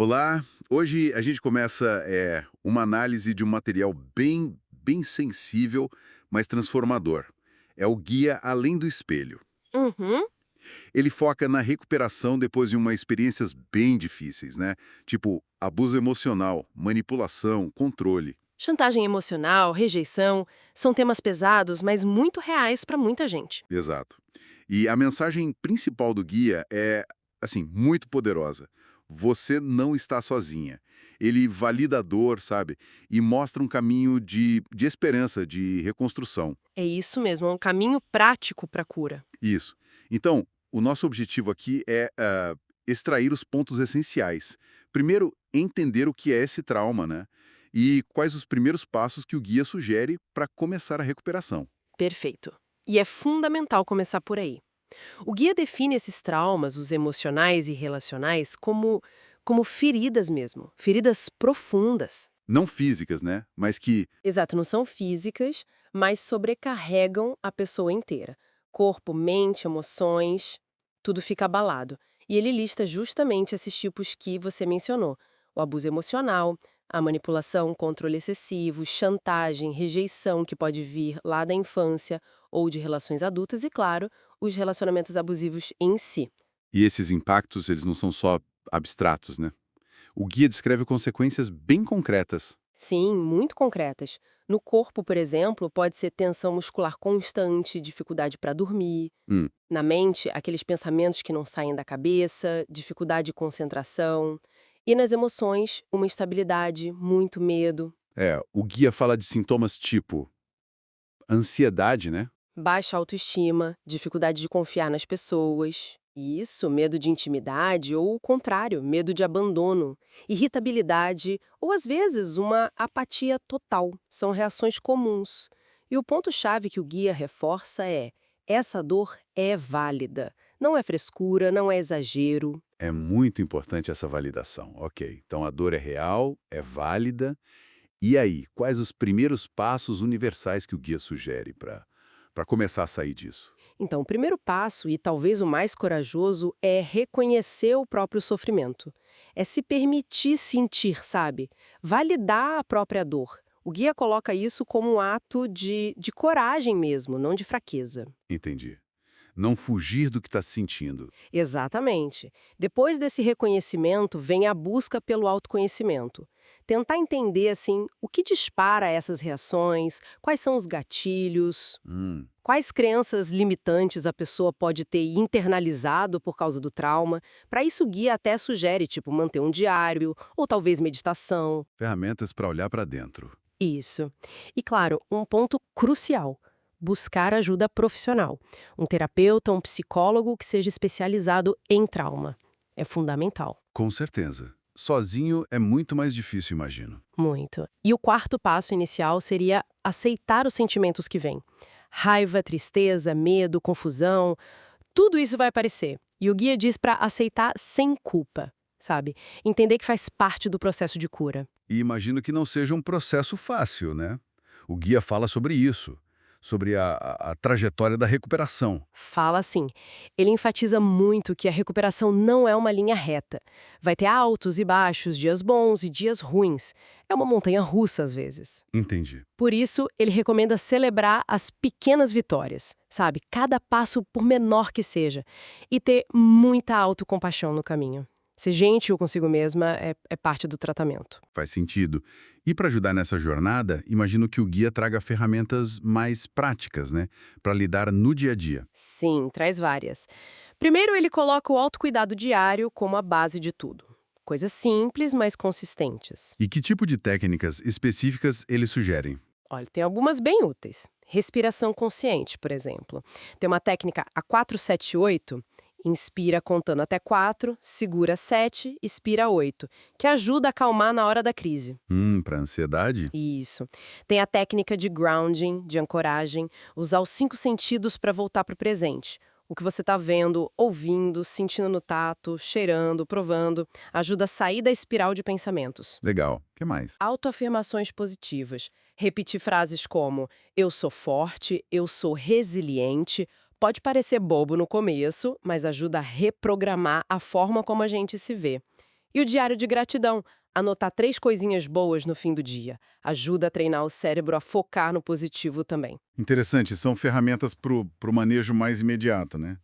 Olá, hoje a gente começa uma análise de um material bem sensível, mas transformador. É o Guia Além do Espelho. Uhum. Ele foca na recuperação depois de uma experiências bem difíceis, né? Tipo abuso emocional, manipulação, controle. Chantagem emocional, rejeição, são temas pesados, mas muito reais para muita gente. Exato. E a mensagem principal do guia é, assim, muito poderosa. Você não está sozinha. Ele valida a dor, sabe? E mostra um caminho de esperança, de reconstrução. É isso mesmo, é um caminho prático para a cura. Isso. Então, o nosso objetivo aqui é extrair os pontos essenciais. Primeiro, entender o que é esse trauma, né? E quais os primeiros passos que o guia sugere para começar a recuperação. Perfeito. E é fundamental começar por aí. O guia define esses traumas, os emocionais e relacionais, como feridas mesmo, feridas profundas. Não físicas, né? Mas que Exato, não são físicas, mas sobrecarregam a pessoa inteira. Corpo, mente, emoções, tudo fica abalado. E ele lista justamente esses tipos que você mencionou: o abuso emocional, a manipulação, controle excessivo, chantagem, rejeição que pode vir lá da infância ou de relações adultas e, claro, os relacionamentos abusivos em si. E esses impactos, eles não são só abstratos, né? O guia descreve consequências bem concretas. Sim, muito concretas. No corpo, por exemplo, pode ser tensão muscular constante, dificuldade para dormir. Hum, Na mente, aqueles pensamentos que não saem da cabeça, dificuldade de concentração. E nas emoções, uma instabilidade, muito medo, o guia fala de sintomas tipo ansiedade, né? baixa autoestima, dificuldade de confiar nas pessoas. E isso, medo de intimidade ou o contrário, medo de abandono, irritabilidade ou às vezes uma apatia total. São reações comuns. E o ponto-chave que o guia reforça é: essa dor é válida. Não é frescura, não é exagero. É muito importante essa validação. Ok, então a dor é real, é válida. E aí, quais os primeiros passos universais que o guia sugere para começar a sair disso? Então, o primeiro passo, e talvez o mais corajoso, é reconhecer o próprio sofrimento. É se permitir sentir, sabe? Validar a própria dor. O guia coloca isso como um ato de coragem mesmo, não de fraqueza. Entendi. Não fugir do que está sentindo. Exatamente. Depois desse reconhecimento, vem a busca pelo autoconhecimento. Tentar entender, assim, o que dispara essas reações, quais são os gatilhos, Hum, quais crenças limitantes a pessoa pode ter internalizado por causa do trauma? Para isso, o guia até sugere, tipo, manter um diário ou talvez meditação. ferramentas para olhar para dentro. Isso. E claro, um ponto crucial: buscar ajuda profissional. Um terapeuta, um psicólogo que seja especializado em trauma. É fundamental. Com certeza. Sozinho é muito mais difícil, imagino. Muito. E o quarto passo inicial seria aceitar os sentimentos que vêm. Raiva, tristeza, medo, confusão, tudo isso vai aparecer. E o guia diz para aceitar sem culpa, sabe? Entender que faz parte do processo de cura. E imagino que não seja um processo fácil, né? O guia fala sobre isso, sobre a trajetória da recuperação. Fala assim. Ele enfatiza muito que a recuperação não é uma linha reta. Vai ter altos e baixos, dias bons e dias ruins. É uma montanha russa às vezes. Entendi. Por isso, ele recomenda celebrar as pequenas vitórias, sabe? Cada passo, por menor que seja. E ter muita autocompaixão no caminho. Ser gentil consigo mesma é parte do tratamento. Faz sentido. E para ajudar nessa jornada, imagino que o guia traga ferramentas mais práticas, né? Para lidar no dia a dia. Sim, traz várias. Primeiro, ele coloca o autocuidado diário como a base de tudo. Coisas simples, mas consistentes. E que tipo de técnicas específicas eles sugerem? Olha, tem algumas bem úteis. Respiração consciente, por exemplo. Tem uma técnica a 4-7-8. Inspira contando até 4, segura 7, expira 8, que ajuda a acalmar na hora da crise. Para ansiedade? Isso. Tem a técnica de grounding, de ancoragem, usar os 5 sentidos para voltar para o presente. O que você está vendo, ouvindo, sentindo no tato, cheirando, provando, ajuda a sair da espiral de pensamentos. Legal. O que mais? Autoafirmações positivas. Repetir frases como eu sou forte, eu sou resiliente. Pode parecer bobo no começo, mas ajuda a reprogramar a forma como a gente se vê. E o diário de gratidão. Anotar 3 coisinhas boas no fim do dia. Ajuda a treinar o cérebro a focar no positivo também. Interessante, são ferramentas para o manejo mais imediato, né?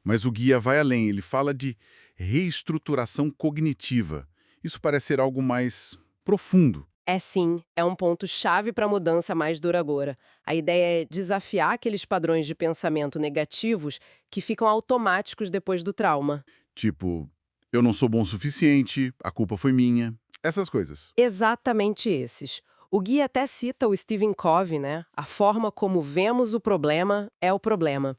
Mas o guia vai além, ele fala de reestruturação cognitiva. Isso parece ser algo mais profundo. É sim, é um ponto-chave para a mudança mais duradoura. A ideia é desafiar aqueles padrões de pensamento negativos que ficam automáticos depois do trauma. Tipo, eu não sou bom o suficiente, a culpa foi minha, essas coisas. Exatamente esses. O guia até cita o Stephen Covey, né? A forma como vemos o problema é o problema.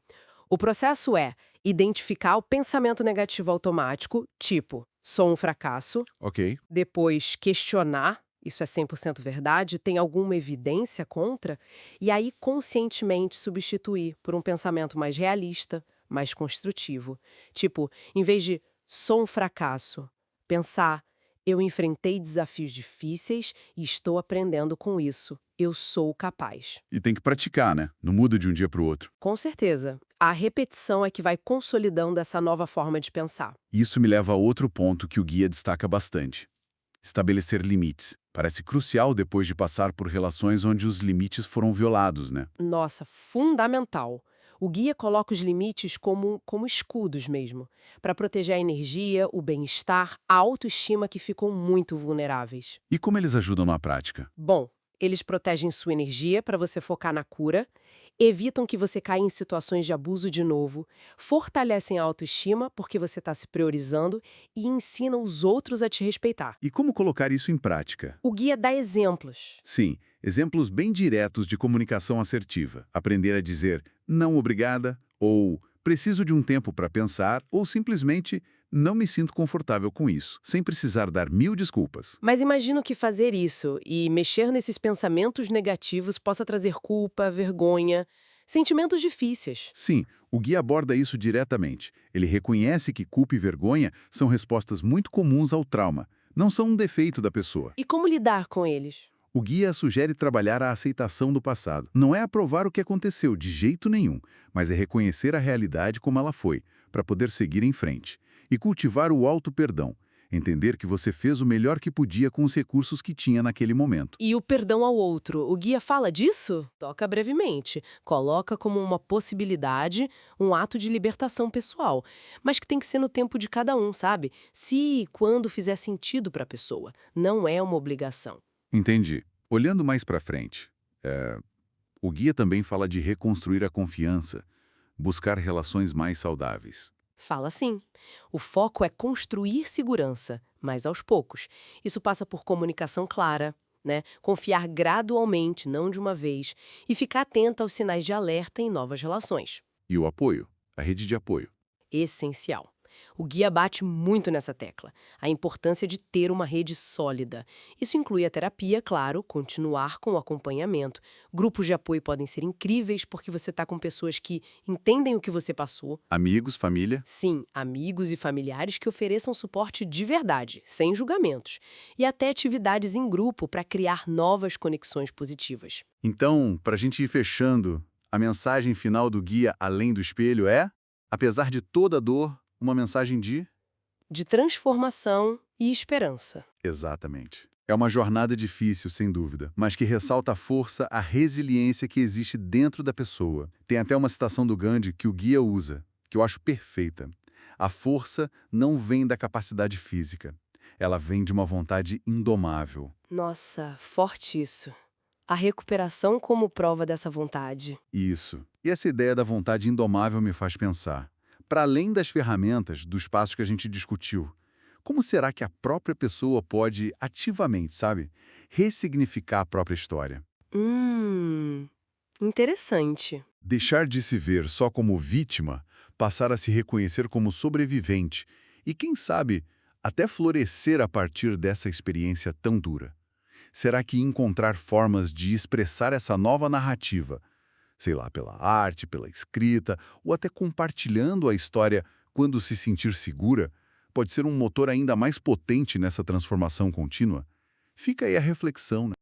O processo é identificar o pensamento negativo automático, tipo, sou um fracasso, Ok. depois questionar, isso é 100% verdade, tem alguma evidência contra? E aí conscientemente substituir por um pensamento mais realista, mais construtivo. Tipo, em vez de sou um fracasso, pensar eu enfrentei desafios difíceis e estou aprendendo com isso. Eu sou capaz. E tem que praticar, né? Não muda de um dia para o outro. Com certeza. A repetição é que vai consolidando essa nova forma de pensar. Isso me leva a outro ponto que o guia destaca bastante. Estabelecer limites. Parece crucial depois de passar por relações onde os limites foram violados, né? Nossa, fundamental. O guia coloca os limites como escudos mesmo, para proteger a energia, o bem-estar, a autoestima que ficam muito vulneráveis. E como eles ajudam na prática? Bom, eles protegem sua energia para você focar na cura, evitam que você caia em situações de abuso de novo, fortalecem a autoestima porque você está se priorizando e ensinam os outros a te respeitar. E como colocar isso em prática? O guia dá exemplos. Sim, exemplos bem diretos de comunicação assertiva. Aprender a dizer não obrigada, ou preciso de um tempo para pensar, ou simplesmente não me sinto confortável com isso, sem precisar dar 1000 desculpas. Mas imagino que fazer isso e mexer nesses pensamentos negativos possa trazer culpa, vergonha, sentimentos difíceis. Sim, o guia aborda isso diretamente. Ele reconhece que culpa e vergonha são respostas muito comuns ao trauma, não são um defeito da pessoa. E como lidar com eles? O guia sugere trabalhar a aceitação do passado. Não é aprovar o que aconteceu, de jeito nenhum, mas é reconhecer a realidade como ela foi, para poder seguir em frente. E cultivar o auto-perdão. Entender que você fez o melhor que podia com os recursos que tinha naquele momento. E o perdão ao outro, o guia fala disso? Toca brevemente. Coloca como uma possibilidade, um ato de libertação pessoal. Mas que tem que ser no tempo de cada um, sabe? Se e quando fizer sentido para a pessoa. Não é uma obrigação. Entendi. Olhando mais para frente, o guia também fala de reconstruir a confiança, buscar relações mais saudáveis. Fala sim. O foco é construir segurança, mas aos poucos. Isso passa por comunicação clara, né? Confiar gradualmente, não de uma vez, e ficar atenta aos sinais de alerta em novas relações. E o apoio, a rede de apoio. Essencial. O guia bate muito nessa tecla, a importância de ter uma rede sólida. Isso inclui a terapia, claro, continuar com o acompanhamento. Grupos de apoio podem ser incríveis porque você está com pessoas que entendem o que você passou. Amigos, família. Sim, amigos e familiares que ofereçam suporte de verdade, sem julgamentos. E até atividades em grupo para criar novas conexões positivas. Então, para a gente ir fechando, a mensagem final do guia Além do Espelho é, apesar de toda a dor, uma mensagem de... De transformação e esperança. Exatamente. É uma jornada difícil, sem dúvida, mas que ressalta a força, a resiliência que existe dentro da pessoa. Tem até uma citação do Gandhi que o guia usa, que eu acho perfeita. A força não vem da capacidade física. Ela vem de uma vontade indomável. Nossa, forte isso. A recuperação como prova dessa vontade. Isso. E essa ideia da vontade indomável me faz pensar. Para além das ferramentas, dos passos que a gente discutiu, como será que a própria pessoa pode ativamente, sabe, ressignificar a própria história? Interessante. Deixar de se ver só como vítima, passar a se reconhecer como sobrevivente e, quem sabe, até florescer a partir dessa experiência tão dura. Será que encontrar formas de expressar essa nova narrativa, sei lá, pela arte, pela escrita, ou até compartilhando a história quando se sentir segura, pode ser um motor ainda mais potente nessa transformação contínua? Fica aí a reflexão, né?